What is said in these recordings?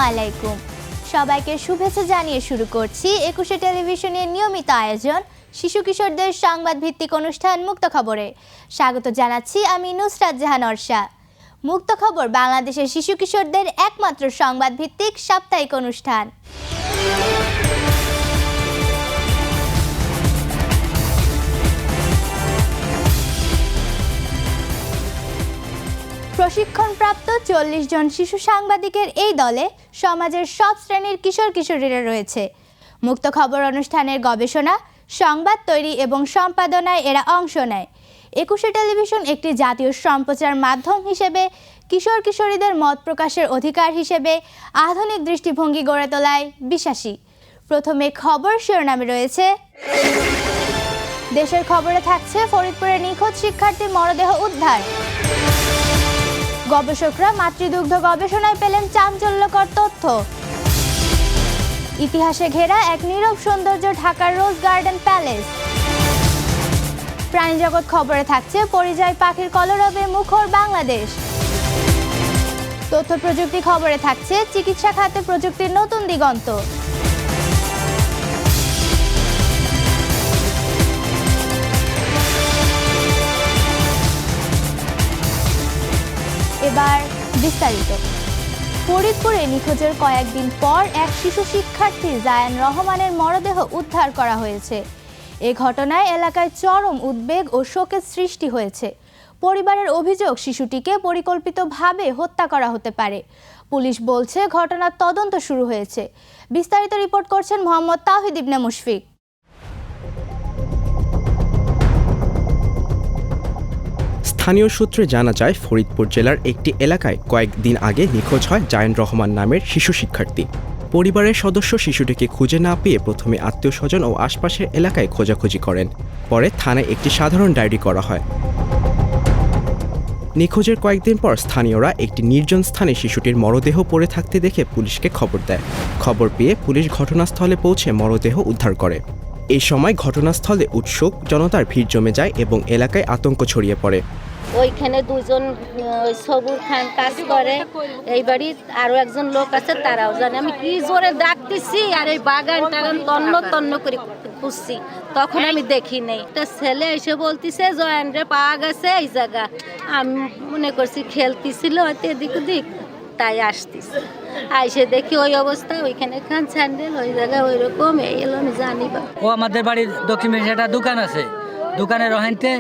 আলাইকুম। সবাইকে শুভেচ্ছা জানিয়ে শুরু করছি ২১শে টেলিভিশনের নিয়মিত আয়োজন শিশু কিশোরদের সংবাদ ভিত্তিক অনুষ্ঠান মুক্ত খবরে। স্বাগত জানাচ্ছি আমি নুসরাত জাহান অর্ষা। মুক্ত খবর বাংলাদেশের শিশু কিশোরদের একমাত্র সংবাদ ভিত্তিক সাপ্তাহিক অনুষ্ঠান। প্রশিক্ষণপ্রাপ্ত ৪০ জন শিশু সাংবাদিকের এই দলে সমাজের সব শ্রেণীর কিশোর কিশোরীরা রয়েছে। মুক্ত খবর অনুষ্ঠানের গবেষণা, সংবাদ তৈরি এবং সম্পাদনায় এরা অংশ নেয়। ২১শে টেলিভিশন একটি জাতীয় সম্প্রচার মাধ্যম হিসেবে কিশোর কিশোরীদের মত প্রকাশের অধিকার হিসেবে আধুনিক দৃষ্টিভঙ্গি গড়ে তোলায় বিশ্বাসী। প্রথমে খবর শিরোনামে রয়েছে, দেশের খবরে থাকছে ফরিদপুরে নিখোঁজ শিক্ষার্থীর মরদেহ উদ্ধার। গবেষকরা মাতৃদুগ্ধ গবেষণায় পেলেন চাঞ্চল্যকর তথ্য। ইতিহাসে ঘেরা এক নীরব সৌন্দর্য ঢাকার রোজ গার্ডেন প্যালেস। প্রাণীজগৎ খবরে থাকছে পরিযায়ী পাখির কলরবে মুখর বাংলাদেশ। তথ্য প্রযুক্তি খবরে থাকছে চিকিৎসা খাতে প্রযুক্তির নতুন দিগন্ত। এবার বিস্তারিত। ফরিদপুরে নিখোঁজের কয়েকদিন পর এক শিশু শিক্ষার্থী জায়ান রহমানের মরদেহ উদ্ধার করা হয়েছে। এ ঘটনায় এলাকায় চরম উদ্বেগ ও শোকের সৃষ্টি হয়েছে। পরিবারের অভিযোগ, শিশুটিকে পরিকল্পিতভাবে হত্যা করা হতে পারে। পুলিশ বলছে ঘটনার তদন্ত শুরু হয়েছে। বিস্তারিত রিপোর্ট করছেন মোহাম্মদ তাওহিদ ইবনে মুশফিক। স্থানীয় সূত্রে জানা যায়, ফরিদপুর জেলার একটি এলাকায় কয়েকদিন আগে নিখোঁজ হয় জায়ান রহমান নামের শিশু শিক্ষার্থী। পরিবারের সদস্য শিশুটিকে খুঁজে না পেয়ে প্রথমে আত্মীয় স্বজন ও আশপাশের এলাকায় খোঁজাখুঁজি করেন। পরে থানায় একটি সাধারণ ডায়েরি করা হয়। নিখোঁজের কয়েকদিন পর স্থানীয়রা একটি নির্জন স্থানে শিশুটির মরদেহ পড়ে থাকতে দেখে পুলিশকে খবর দেয়। খবর পেয়ে পুলিশ ঘটনাস্থলে পৌঁছে মরদেহ উদ্ধার করে। এই সময় ঘটনাস্থলে উৎসুক জনতার ভিড় জমে যায় এবং এলাকায় আতঙ্ক ছড়িয়ে পড়ে। ওইখানে দুজন সবুর খান কাজ করে, এই বাড়ির আরো একজন লোক আছে, তারাও জানে। আমি কি জোরে ডাকতেছি আর এই বাগান টাগান তন্ন তন্ন করে খুঁজছি, তখন আমি দেখি নেই। একটা ছেলে এসে বলতেছে জয়ান রে পাওয়া গেছে এই জায়গা। আমি মনে করছি খেলতেছিল হয়তো এদিক ওদিক, তাই আসতেছি। আইসে দেখি ওই অবস্থা, ওইখানে খান স্যান্ডেল ওই জায়গায় ওই রকম। এই এলো আমি জানি বা ও আমাদের বাড়ির দক্ষিণ পাশে একটা দোকান আছে, দোকানের রহাইতে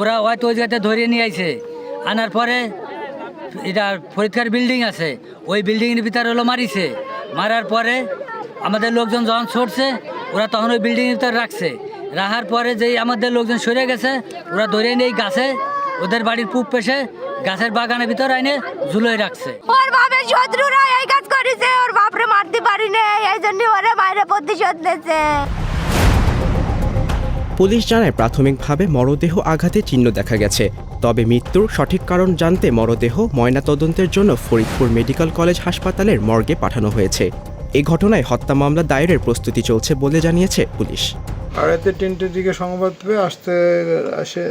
ওরা হয়তো ওই জায়গাতে ধরিয়ে নিয়ে আইছে। আনার পরে এটা ফরিদকার বিল্ডিং আছে, ওই বিল্ডিংয়ের ভিতরে হলো মারিছে। মারার পরে আমাদের লোকজন যখন ছড়ছে, ওরা তখন ওই বিল্ডিংয়ের ভিতরে রাখছে। রাখার পরে যেই আমাদের লোকজন সরে গেছে, ওরা ধরিয়ে নিয়ে গাছে, ওদের বাড়ির পূব পেশে গাছের বাগানের ভিতরে আইনে ঝুলোয় রাখছে। ওর বাপের শত্রুরা এই কাজ করেছে, ওর বাপরে মারতে পারিনি, এই জন্য ওরা বাইরে প্রতিশোধ নিয়েছে। পুলিশ জানায়, প্রাথমিকভাবে মরদেহ আঘাতের চিহ্ন দেখা গেছে। তবে মৃত্যুর সঠিক কারণ জানতে মরদেহ ময়নাতদন্তের জন্য ফরিদপুর মেডিকেল কলেজ হাসপাতালের মর্গে পাঠানো হয়েছে। এই ঘটনায় হত্যা মামলা দায়েরের প্রস্তুতি চলছে বলে জানিয়েছে পুলিশ। আর রাতে 3টের দিকে সংবাদ পেয়ে এসে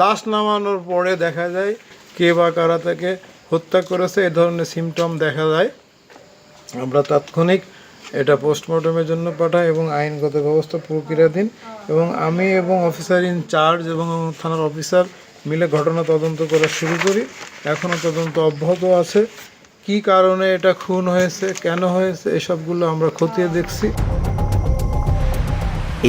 লাশ নামানোর পরে দেখা যায় কে বা কারা তাকে হত্যা করেছে, এ ধরনের সিমটম দেখা যায়। আমরা তাৎক্ষণিক এটা পোস্টমর্টমের জন্য পাঠাই এবং আইনগত ব্যবস্থা প্রক্রিয়াধীন, এবং আমি এবং অফিসার ইনচার্জ এবং থানার অফিসার মিলে ঘটনা তদন্ত করা শুরু করি। এখনও তদন্ত অব্যাহত আছে। কি কারণে এটা খুন হয়েছে, কেন হয়েছে, এসবগুলো আমরা খতিয়ে দেখছি।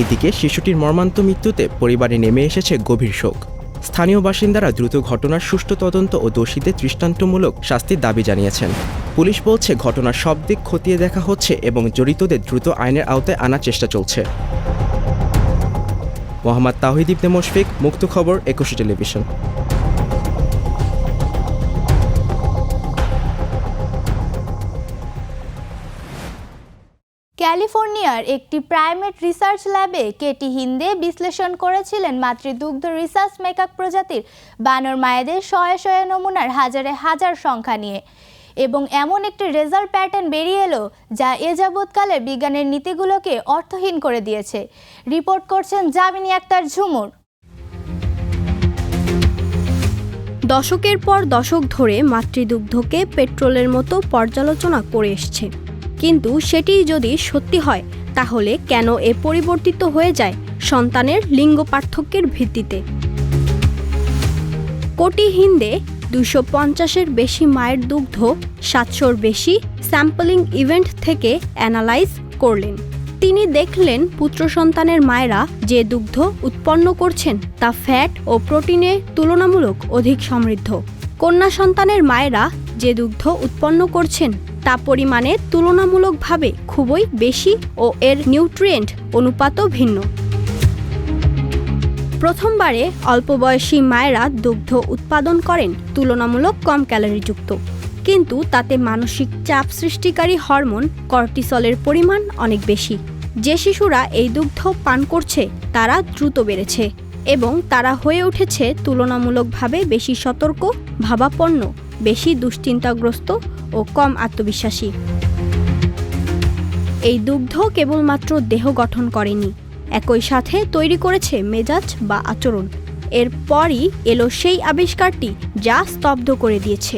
এদিকে শিশুটির মর্মান্ত মৃত্যুতে পরিবারে নেমে এসেছে গভীর শোক। স্থানীয় বাসিন্দারা দ্রুত ঘটনার সুষ্ঠু তদন্ত ও দোষীদের দৃষ্টান্তমূলক শাস্তির দাবি জানিয়েছেন। পুলিশ বলছে ঘটনার সব দিক খতিয়ে দেখা হচ্ছে এবং জড়িতদের দ্রুত আইনের আওতায় আনার চেষ্টা চলছে। মোহাম্মদ তাওহিদ ইবনে মুশফিক, মুক্ত খবর, ২১শে টেলিভিশন। ক্যালিফোর্নিয়ার একটি প্রাইমেট রিসার্চ ল্যাবে কেটি হিন্দে বিশ্লেষণ করেছিলেন মাতৃদুগ্ধ রিসার্চ মেকাক প্রজাতির বানর মায়েদের শয়ে শয়ে নমুনার হাজারে হাজার সংখ্যা নিয়ে, এবং এমন একটি রেজাল্ট প্যাটার্ন বেরিয়ে এলো যা এ যাবৎকালের বিজ্ঞানের নীতিগুলোকে অর্থহীন করে দিয়েছে। রিপোর্ট করছেন জামিনী আক্তার ঝুমুর। দশকের পর দশক ধরে মাতৃদুগ্ধকে পেট্রোলের মতো পর্যালোচনা করে এসছে, কিন্তু সেটি যদি সত্যি হয় তাহলে কেন এ পরিবর্তিত হয়ে যায় সন্তানের লিঙ্গ পার্থক্যের ভিত্তিতে? কোটি হিন্দে 250-এর বেশি মায়ের দুগ্ধ 700-র বেশি স্যাম্পলিং ইভেন্ট থেকে অ্যানালাইজ করলেন। তিনি দেখলেন পুত্র সন্তানের মায়েরা যে দুগ্ধ উৎপন্ন করছেন তা ফ্যাট ও প্রোটিনে তুলনামূলক অধিক সমৃদ্ধ। কন্যা সন্তানের মায়েরা যে দুগ্ধ উৎপন্ন করছেন তা পরিমাণে তুলনামূলকভাবে খুবই বেশি ও এর নিউট্রিয়েন্ট অনুপাতও ভিন্ন। প্রথমবারে অল্প বয়সী মায়েরা দুগ্ধ উৎপাদন করেন তুলনামূলক কম ক্যালোরিযুক্ত, কিন্তু তাতে মানসিক চাপ সৃষ্টিকারী হরমোন কর্টিসলের পরিমাণ অনেক বেশি। যে শিশুরা এই দুগ্ধ পান করছে তারা দ্রুত বেড়েছে এবং তারা হয়ে উঠেছে তুলনামূলকভাবে বেশি সতর্ক, ভাবাপন্ন, বেশি দুশ্চিন্তাগ্রস্ত ও কম আত্মবিশ্বাসী। এই দুগ্ধ কেবলমাত্র দেহ গঠন করেনি, একই সাথে তৈরি করেছে মেজাজ বা আচরণ। এরপরই এলো সেই আবিষ্কারটি যা স্তব্ধ করে দিয়েছে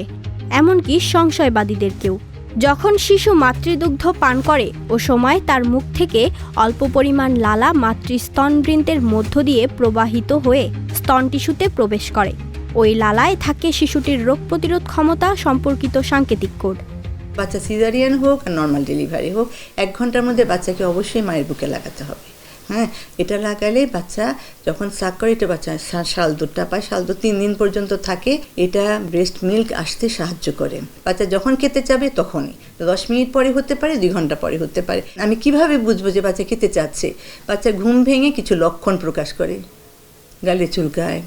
এমনকি সংশয়বাদীদেরকেও। যখন শিশু মাতৃদুগ্ধ পান করে ও সময় তার মুখ থেকে অল্প পরিমাণ লালা মাতৃস্তনবৃন্তের মধ্য দিয়ে প্রবাহিত হয়ে স্তন টিস্যুতে প্রবেশ করে। ওই লালায় থাকে শিশুটির রোগ প্রতিরোধ ক্ষমতা সম্পর্কিত সাংকেতিক কোড। বাচ্চা সিজারিয়ান হোক আর নর্মাল ডেলিভারি হোক, 1 ঘন্টার মধ্যে বাচ্চাকে অবশ্যই মায়ের বুকে লাগাতে হবে। হ্যাঁ, এটা লাগালে বাচ্চা যখন সাক করে এটা বাচ্চা শাল দুধটা পায়, শাল দুধ 3 দিন পর্যন্ত থাকে। এটা ব্রেস্ট মিল্ক আসতে সাহায্য করে। বাচ্চা যখন খেতে চাবে তখনই, 10 মিনিট পরে হতে পারে, 2 ঘন্টা পরে হতে পারে। আমি কিভাবে বুঝবো যে বাচ্চা খেতে চাচ্ছে? বাচ্চা ঘুম ভেঙে কিছু লক্ষণ প্রকাশ করে, গালে চুলকায়,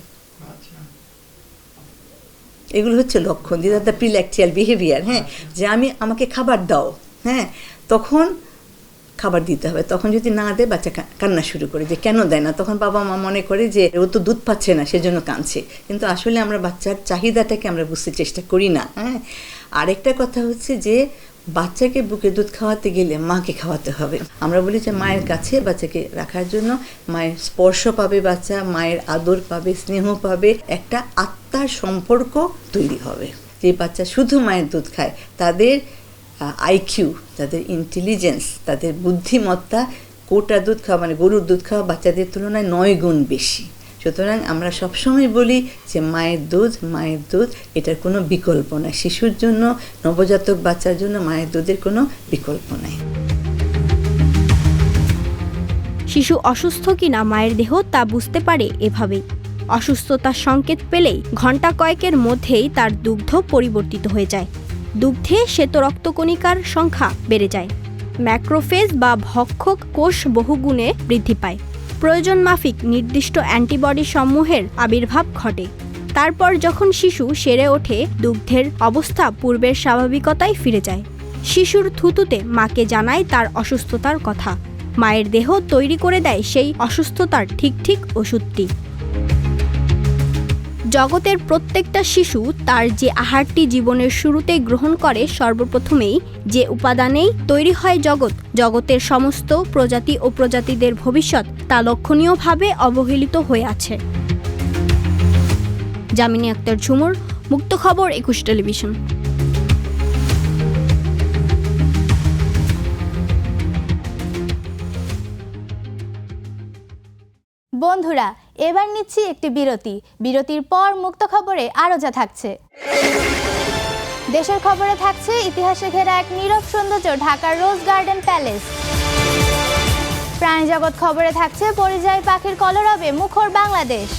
এগুলো হচ্ছে লক্ষণ। This are the prelacteal behaviour. হ্যাঁ, যে আমাকে খাবার দাও, হ্যাঁ, তখন খাবার দিতে হবে। তখন যদি না দেয় বাচ্চা কান্না শুরু করে, যে কেন দেয় না। তখন বাবা মা মনে করে যে ও তো দুধ পাচ্ছে না সেজন্য কাঁদছে, কিন্তু আসলে আমরা বাচ্চার চাহিদাটাকে আমরা বুঝতে চেষ্টা করি না। হ্যাঁ, আরেকটা কথা হচ্ছে যে বাচ্চাকে বুকে দুধ খাওয়াতে গেলে মাকে খাওয়াতে হবে। আমরা বলি যে মায়ের কাছে বাচ্চাকে রাখার জন্য মায়ের স্পর্শ পাবে বাচ্চা, মায়ের আদর পাবে, স্নেহ পাবে, একটা আত্মার সম্পর্ক তৈরি হবে। যে বাচ্চা শুধু মায়ের দুধ খায় তাদের আইকিউ, তাদের ইন্টেলিজেন্স, তাদের বুদ্ধিমত্তা কোটা দুধ খাওয়া মানে গরুর দুধ খাওয়া বাচ্চাদের তুলনায় 9 গুণ বেশি। সুতরাং আমরা সবসময় বলি যে মায়ের দুধ এটার কোনো বিকল্প নাই। শিশুর জন্য, নবজাতক বাচ্চার জন্য মায়ের দুধের কোনো বিকল্প নাই। শিশু অসুস্থ কিনা মায়ের দেহ তা বুঝতে পারে এভাবেই। অসুস্থতার সংকেত পেলেই ঘণ্টা কয়েকের মধ্যেই তার দুগ্ধ পরিবর্তিত হয়ে যায়। দুগ্ধে শ্বেত রক্তকণিকার সংখ্যা বেড়ে যায়, ম্যাক্রোফেজ বা ভক্ষক কোষ বহুগুণে বৃদ্ধি পায়, প্রয়োজন মাফিক নির্দিষ্ট অ্যান্টিবডি সমূহের আবির্ভাব ঘটে। তারপর যখন শিশু সেরে ওঠে দুগ্ধের অবস্থা পূর্বের স্বাভাবিকতায় ফিরে যায়। শিশুর থুতুতে মাকে জানায় তার অসুস্থতার কথা। মায়ের দেহ তৈরি করে দেয় সেই অসুস্থতার ঠিক ওষুধটি। জগতের প্রত্যেকটা শিশু তার যে আহারটি জীবনের শুরুতে গ্রহণ করে, সর্বপ্রথমেই যে উপাদানেই তৈরি হয় জগতের সমস্ত প্রজাতি ও প্রজাতিদের ভবিষ্যৎ তা লক্ষণীয়ভাবে অবহেলিত হয়ে আছে। জামিনী আক্তার ঝুমুর, মুক্ত খবর, 21 টেলিভিশন। বন্ধুরা, এবার নিচ্ছি একটি বিরতির পর মুক্ত খবরে আরও যা থাকছে। দেশের খবরে থাকছে ইতিহাসে ঘেরা এক নীরব সৌন্দর্য ঢাকার রোজ গার্ডেন প্যালেস। প্রাণীজগৎ খবরে থাকছে পরিযায়ী পাখির কলরবে মুখর বাংলাদেশ।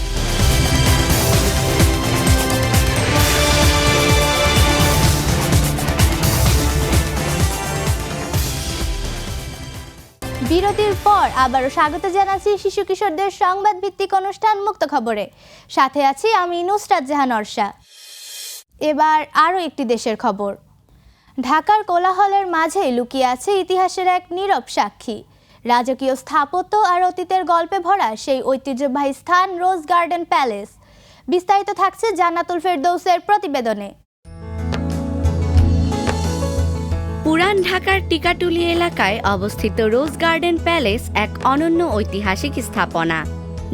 বিরতির পর আবারও স্বাগত জানাচ্ছি শিশু কিশোরদের সংবাদ ভিত্তিক অনুষ্ঠান মুক্ত খবরে। সাথে আছি আমি নুসরাত জাহান অর্ষা। এবার আরও একটি দেশের খবর। ঢাকার কোলাহলের মাঝেই লুকিয়ে আছে ইতিহাসের এক নীরব সাক্ষী। রাজকীয় স্থাপত্য আর অতীতের গল্পে ভরা সেই ঐতিহ্যবাহী স্থান রোজ গার্ডেন প্যালেস। বিস্তারিত থাকছে জান্নাতুল ফেরদৌসের প্রতিবেদনে। পুরান ঢাকার টিকাটুলি এলাকায় অবস্থিত রোজ গার্ডেন প্যালেস এক অনন্য ঐতিহাসিক স্থাপনা,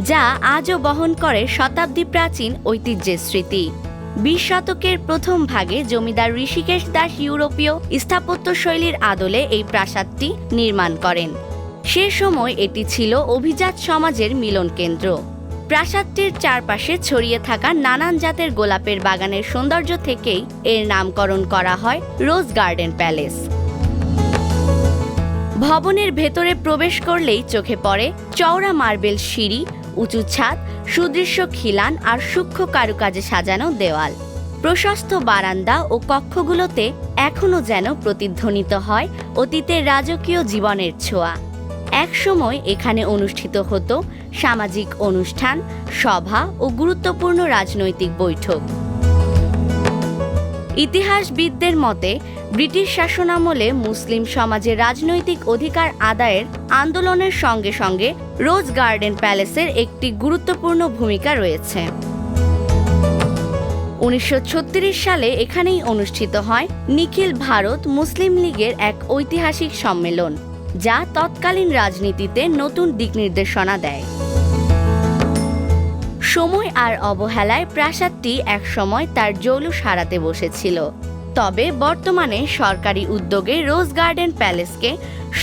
যা আজও বহন করে শতাব্দী প্রাচীন ঐতিহ্যের স্মৃতি। 20 শতকের প্রথম ভাগে জমিদার ঋষিকেশ দাস ইউরোপীয় স্থাপত্য শৈলীর আদলে এই প্রাসাদটি নির্মাণ করেন। সে সময় এটি ছিল অভিজাত সমাজের মিলন কেন্দ্র। প্রাসাদটির চারপাশে ছড়িয়ে থাকা নানান জাতের গোলাপের বাগানের সৌন্দর্য থেকেই এর নামকরণ করা হয় রোজ গার্ডেন প্যালেস। ভবনের ভেতরে প্রবেশ করলেই চোখে পড়ে চওড়া মার্বেল সিঁড়ি, উঁচু ছাদ, সুদৃশ্য খিলান আর সূক্ষ্ম কারুকাজে সাজানো দেওয়াল। প্রশস্ত বারান্দা ও কক্ষগুলোতে এখনো যেন প্রতিধ্বনিত হয় অতীতের রাজকীয় জীবনের ছোঁয়া। একসময় এখানে অনুষ্ঠিত হতো সামাজিক অনুষ্ঠান, সভা ও গুরুত্বপূর্ণ রাজনৈতিক বৈঠক। ইতিহাসবিদদের মতে ব্রিটিশ শাসনামলে মুসলিম সমাজের রাজনৈতিক অধিকার আদায়ের আন্দোলনের সঙ্গে সঙ্গে রোজ গার্ডেন প্যালেসের একটি গুরুত্বপূর্ণ ভূমিকা রয়েছে। 1936 সালে এখানেই অনুষ্ঠিত হয় নিখিল ভারত মুসলিম লীগের এক ঐতিহাসিক সম্মেলন, যা তৎকালীন রাজনীতিতে নতুন দিক নির্দেশনা দেয়। সময় আর অবহেলায় প্রাসাদটি একসময় তার জৌলুস হারাতে বসেছিল। তবে বর্তমানে সরকারি উদ্যোগে রোজ গার্ডেন প্যালেসকে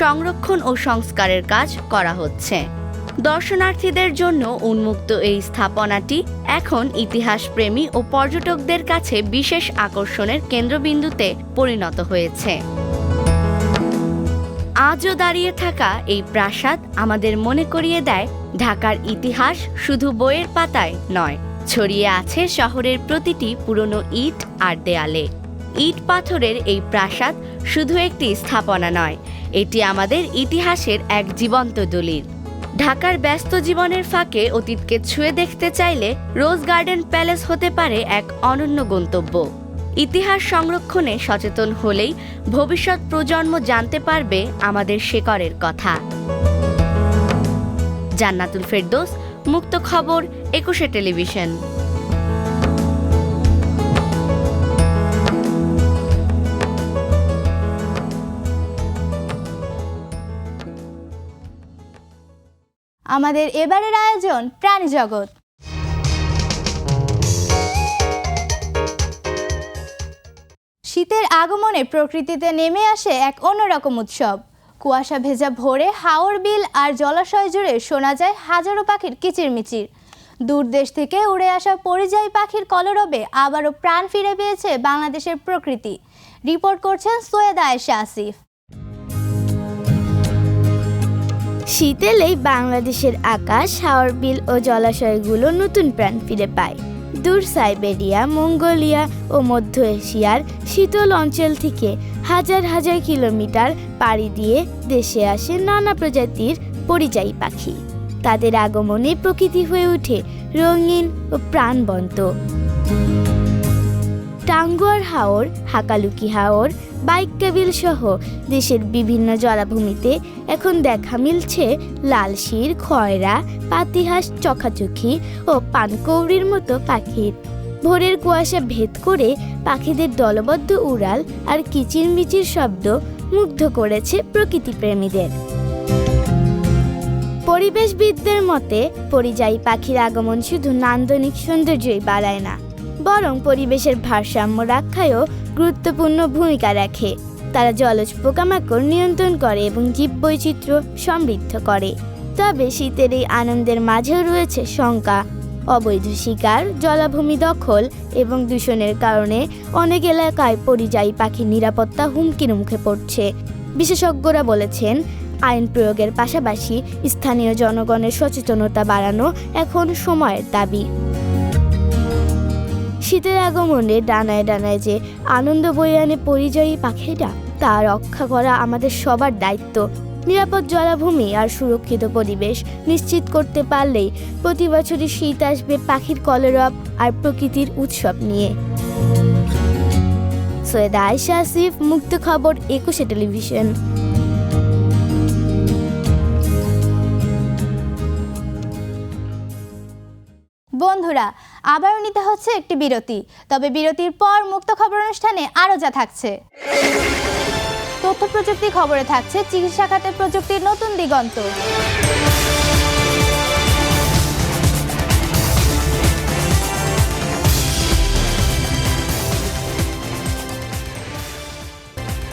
সংরক্ষণ ও সংস্কারের কাজ করা হচ্ছে। দর্শনার্থীদের জন্য উন্মুক্ত এই স্থাপনাটি এখন ইতিহাসপ্রেমী ও পর্যটকদের কাছে বিশেষ আকর্ষণের কেন্দ্রবিন্দুতে পরিণত হয়েছে। আজও দাঁড়িয়ে থাকা এই প্রাসাদ আমাদের মনে করিয়ে দেয় ঢাকার ইতিহাস শুধু বইয়ের পাতায় নয়, ছড়িয়ে আছে শহরের প্রতিটি পুরনো ইট আর দেয়ালে। ইট পাথরের এই প্রাসাদ শুধু একটি স্থাপনা নয়, এটি আমাদের ইতিহাসের এক জীবন্ত দলিল। ঢাকার ব্যস্ত জীবনের ফাঁকে অতীতকে ছুঁয়ে দেখতে চাইলে রোজ গার্ডেন প্যালেস হতে পারে এক অনন্য গন্তব্য। ইতিহাস সংরক্ষণে সচেতন হলেই ভবিষ্যৎ প্রজন্ম জানতে পারবে আমাদের শেকড়ের কথা। জান্নাতুল ফেরদৌস, মুক্ত খবর, 21 টেলিভিশন। আমাদের এবারের আয়োজন প্রাণী জগৎ। শীতের আগমনে প্রকৃতিতে নেমে আসে এক অন্যরকম উৎসব। কুয়াশা ভেজা ভোরে হাওর বিল আর জলাশয় জুড়ে শোনা যায় হাজারো পাখির কিচিরমিচির। দূর দেশ থেকে উড়ে আসা পরিযায়ী পাখির কলরবে আবারও প্রাণ ফিরে পেয়েছে বাংলাদেশের প্রকৃতি। রিপোর্ট করছেন সৈয়দ আয়েশা আসিফ। শীত এলেই বাংলাদেশের আকাশ, হাওর বিল ও জলাশয়গুলো নতুন প্রাণ ফিরে পায়। দূর সাইবেরিয়া, মঙ্গোলিয়া ও মধ্য এশিয়ার শীতল অঞ্চল থেকে হাজার হাজার কিলোমিটার পাড়ি দিয়ে দেশে আসে নানা প্রজাতির পরিযায়ী পাখি। তাদের আগমনে প্রকৃতি হয়ে ওঠে রঙিন ও প্রাণবন্ত। টাঙ্গুয়ার হাওর, হাকালুকি হাওর, বাইককাবিল সহ দেশের বিভিন্ন জলাভূমিতে এখন দেখা মিলছে লালশির, খয়রা, পাতিহাঁস, চখাচখি ও পানকৌড়ির মতো পাখির। ভোরের কুয়াশা ভেদ করে পাখিদের দলবদ্ধ উড়াল আর কিচিরমিচির শব্দ মুগ্ধ করেছে প্রকৃতিপ্রেমীদের। পরিবেশবিদদের মতে পরিযায়ী পাখির আগমন শুধু নান্দনিক সৌন্দর্যই বাড়ায় না, বরং পরিবেশের ভারসাম্য রক্ষায়ও গুরুত্বপূর্ণ ভূমিকা রাখে। তারা জলজ পোকামাকড় নিয়ন্ত্রণ করে এবং জীববৈচিত্র্য সমৃদ্ধ করে। তবে শীতের এই আনন্দের মাঝেও রয়েছে শঙ্কা। অবৈধ শিকার, জলাভূমি দখল এবং দূষণের কারণে অনেক এলাকায় পরিযায়ী পাখির নিরাপত্তা হুমকির মুখে পড়ছে। বিশেষজ্ঞরা বলেছেন, আইন প্রয়োগের পাশাপাশি স্থানীয় জনগণের সচেতনতা বাড়ানো এখন সময়ের দাবি। শীতের আগমনে ডানায় ডানায় যে আনন্দ বয়ে আনে পরিযায়ী পাখিরা, তা রক্ষা করা আমাদের সবার দায়িত্ব। নিরাপদ জলাভূমি আর সুরক্ষিত পরিবেশ নিশ্চিত করতে পারলেই প্রতি বছরই শীত আসবে পাখির কলরব আর প্রকৃতির উৎসব নিয়ে। সৈয়দ আয়েশা আসিফ, মুক্ত খবর, 21 টেলিভিশন। বন্ধুরা, আবারও নিতে হচ্ছে একটি বিরতি। তবে বিরতির পর মুক্ত খবর অনুষ্ঠানে আরও যা থাকছে। তথ্য প্রযুক্তি খবরে থাকছে চিকিৎসা খাতে প্রযুক্তির নতুন দিগন্ত।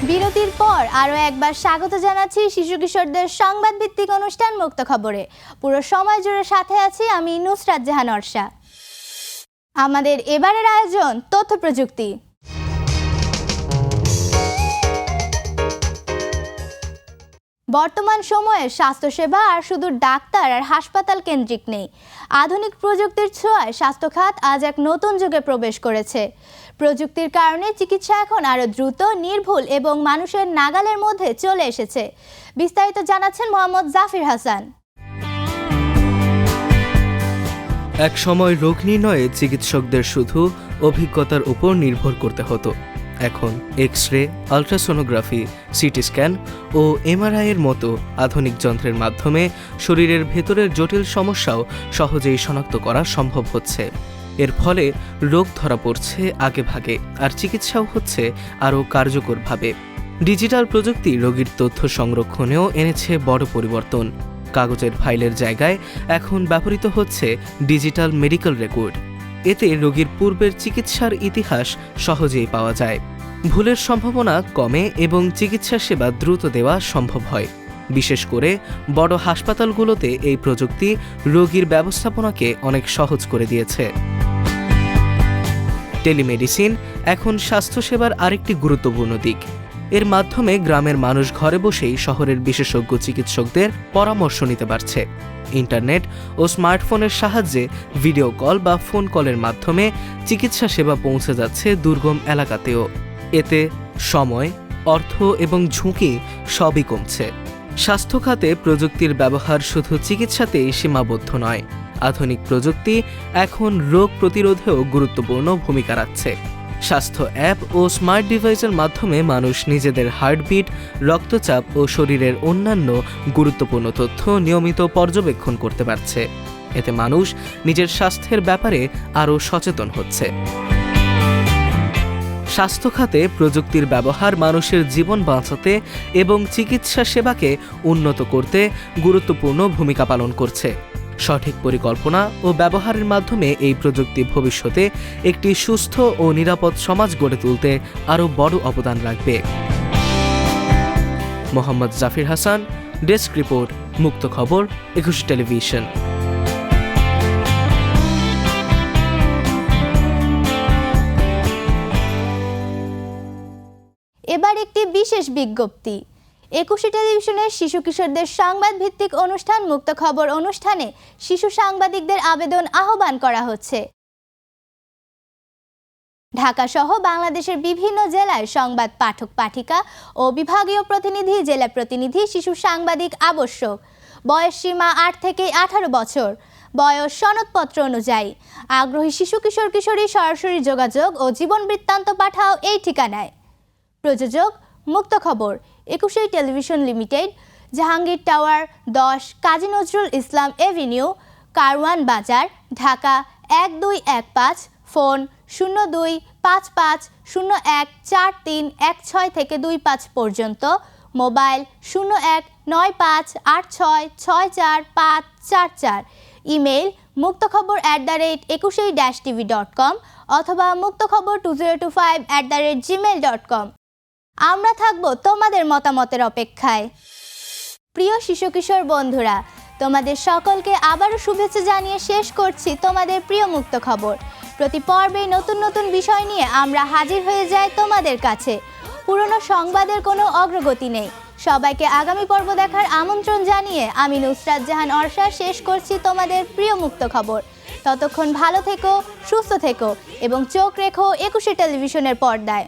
বিরতির পর আরও একবার স্বাগত জানাচ্ছি শিশু কিশোরদের সংবাদ ভিত্তিক অনুষ্ঠান মুক্ত খবরে। পুরো সময় জুড়ে সাথে আছি আমি নুসরাত জাহান অর্ষা। আমাদের এবারের আয়োজন তথ্য প্রযুক্তি। বর্তমান সময়ে স্বাস্থ্যসেবা আর শুধু ডাক্তার আর হাসপাতাল কেন্দ্রিক নেই। আধুনিক প্রযুক্তির ছোঁয়ায় স্বাস্থ্য খাত আজ এক নতুন যুগে প্রবেশ করেছে। প্রযুক্তির কারণে চিকিৎসা এখন আরও দ্রুত, নির্ভুল এবং মানুষের নাগালের মধ্যে চলে এসেছে। বিস্তারিত জানাচ্ছেন মোহাম্মদ জাফির হাসান। এক সময় রোগ নির্ণয়ে চিকিৎসকদের শুধু অভিজ্ঞতার উপর নির্ভর করতে হতো। এখন এক্স-রে, আলট্রাসোনোগ্রাফি, সিটি স্ক্যান ও এমআরআইয়ের মতো আধুনিক যন্ত্রের মাধ্যমে শরীরের ভেতরের জটিল সমস্যাও সহজেই শনাক্ত করা সম্ভব হচ্ছে। এর ফলে রোগ ধরা পড়ছে আগেভাগে, আর চিকিৎসাও হচ্ছে আরও কার্যকরভাবে। ডিজিটাল প্রযুক্তি রোগীর তথ্য সংরক্ষণেও এনেছে বড় পরিবর্তন। কাগজের ফাইলের জায়গায় এখন ব্যবহৃত হচ্ছে ডিজিটাল মেডিকেল রেকর্ড। এতে রোগীর পূর্বের চিকিৎসার ইতিহাস সহজেই পাওয়া যায়। ভুলের সম্ভাবনা কমে এবং চিকিৎসা সেবা দ্রুত দেওয়া সম্ভব হয়। বিশেষ করে বড় হাসপাতালগুলোতে এই প্রযুক্তি রোগীর ব্যবস্থাপনাকে অনেক সহজ করে দিয়েছে। টেলিমেডিসিন এখন স্বাস্থ্যসেবার আরেকটি গুরুত্বপূর্ণ দিক। এর মাধ্যমে গ্রামের মানুষ ঘরে বসেই শহরের বিশেষজ্ঞ চিকিৎসকদের পরামর্শ নিতে পারছে। ইন্টারনেট ও স্মার্টফোনের সাহায্যে ভিডিও কল বা ফোন কলের মাধ্যমে চিকিৎসা সেবা পৌঁছে যাচ্ছে দুর্গম এলাকাতেও। এতে সময়, অর্থ এবং ঝুঁকি সবই কমছে। স্বাস্থ্য খাতে প্রযুক্তির ব্যবহার শুধু চিকিৎসাতেই সীমাবদ্ধ নয়। আধুনিক প্রযুক্তি এখন রোগ প্রতিরোধেও গুরুত্বপূর্ণ ভূমিকা রাখছে। স্বাস্থ্য অ্যাপ ও স্মার্ট ডিভাইসের মাধ্যমে মানুষ নিজেদের হার্টবিট, রক্তচাপ ও শরীরের অন্যান্য গুরুত্বপূর্ণ তথ্য নিয়মিত পর্যবেক্ষণ করতে পারছে। এতে মানুষ নিজের স্বাস্থ্যের ব্যাপারে আরও সচেতন হচ্ছে। স্বাস্থ্য খাতে প্রযুক্তির ব্যবহার মানুষের জীবন বাঁচাতে এবং চিকিৎসা সেবাকে উন্নত করতে গুরুত্বপূর্ণ ভূমিকা পালন করছে। সঠিক পরিকল্পনা ও ব্যবহারের মাধ্যমে এই প্রযুক্তি ভবিষ্যতে একটি সুস্থ ও নিরাপদ সমাজ গড়ে তুলতে আরও বড় অবদান রাখবে। মোহাম্মদ জাফির হাসান, ডেস্ক রিপোর্ট, মুক্ত খবর, 21 টেলিভিশন। এবার একটি বিশেষ বিজ্ঞপ্তি। 21 টেলিভিশনের শিশু কিশোরদের সংবাদ ভিত্তিক অনুষ্ঠান মুক্ত খবর অনুষ্ঠানে শিশু সাংবাদিকদের আবেদন আহ্বান করা হচ্ছে। ঢাকা সহ বাংলাদেশের বিভিন্ন জেলায় সংবাদ পাঠক পাঠিকা ও বিভাগীয় প্রতিনিধি, জেলা প্রতিনিধি, শিশু সাংবাদিক আবশ্যক। বয়স সীমা 8 থেকে 18 বছর। বয়স সনদপত্র অনুযায়ী। আগ্রহী শিশু কিশোর কিশোরী সরাসরি যোগাযোগ ও জীবন বৃত্তান্ত পাঠাও এই ঠিকানায়। প্রযোজক মুক্ত খবর, 21 television limited, Jahangir tower 10, Kazi Nazrul Islam Avenue, Karwan বাজার, ঢাকা 1215। ফোন 0255014316 থেকে 25 পর্যন্ত। মোবাইল 019586644544। ইমেইল muktokhabor@21tv.com অথবা muktokhabor2025@gmail.com। আমরা থাকব তোমাদের মতামতের অপেক্ষায়। প্রিয় শিশু কিশোর বন্ধুরা, তোমাদের সকলকে আবারও শুভেচ্ছা জানিয়ে শেষ করছি তোমাদের প্রিয় মুক্ত খবর। প্রতি পর্বে নতুন নতুন বিষয় নিয়ে আমরা হাজির হয়ে যাই তোমাদের কাছে। পুরনো সংবাদের কোনো অগ্রগতি নেই। সবাইকে আগামী পর্ব দেখার আমন্ত্রণ জানিয়ে আমি নুসরাত জাহান অর্ষা শেষ করছি তোমাদের প্রিয় মুক্ত খবর। ততক্ষণ ভালো থেকো, সুস্থ থেকো এবং চোখ রেখো 21 টেলিভিশনের পর্দায়।